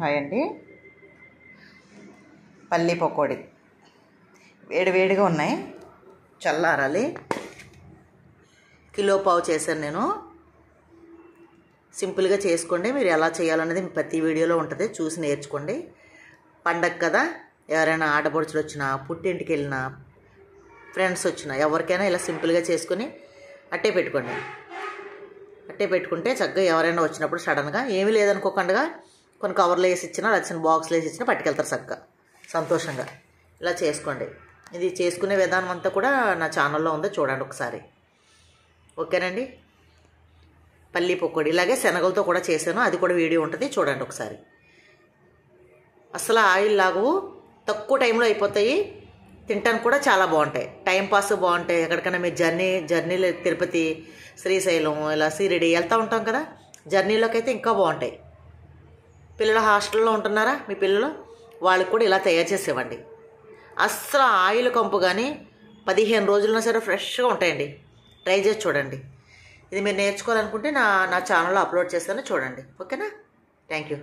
Hi అండి. పల్లి పకోడీ వేడివేడిగా ఉన్నాయి, చల్లారాలి. కిలో పావు చేశాను నేను. సింపుల్గా చేసుకోండి. మీరు ఎలా చేయాలనేది ప్రతి వీడియోలో ఉంటుంది, చూసి నేర్చుకోండి. పండగ కదా, ఎవరైనా ఆడపడుచులు వచ్చినా, పుట్టింటికి వెళ్ళినా, ఫ్రెండ్స్ వచ్చినా, ఎవరికైనా ఇలా సింపుల్గా చేసుకొని అట్టే పెట్టుకోండి. అట్టే పెట్టుకుంటే చక్కగా ఎవరైనా వచ్చినప్పుడు సడన్గా ఏమీ లేదనుకోకుండా కొన్ని కవర్లు వేసి ఇచ్చినా, లేదా బాక్స్లో వేసి ఇచ్చినా పట్టుకెళ్తారు చక్కగా సంతోషంగా. ఇలా చేసుకోండి. ఇది చేసుకునే విధానం అంతా కూడా నా ఛానల్లో ఉందో చూడండి ఒకసారి. ఓకేనండి. పల్లి పకోడీ ఇలాగే శనగలతో కూడా చేశాను, అది కూడా వీడియో ఉంటుంది, చూడండి ఒకసారి. అసలు ఆయిల్ లాగు తక్కువ టైంలో అయిపోతాయి, తినడానికి కూడా చాలా బాగుంటాయి, టైంపాస్ బాగుంటాయి. ఎక్కడికైనా మీరు జర్నీలో తిరుపతి, శ్రీశైలం, ఇలా షిరిడి వెళ్తూ ఉంటాం కదా, జర్నీలోకి అయితే ఇంకా బాగుంటాయి. పిల్లలు హాస్టల్లో ఉంటున్నారా, మీ పిల్లలు, వాళ్ళకి కూడా ఇలా తయారు చేసి ఇవ్వండి. అస్సలు ఆయిల్ కంపు కానీ 15 రోజులైనా సరే ఫ్రెష్గా ఉంటాయండి. ట్రై చేసి చూడండి. ఇది మీరు నేర్చుకోవాలనుకుంటే నా ఛానల్లో అప్లోడ్ చేస్తాను, చూడండి. ఓకేనా? Thank you.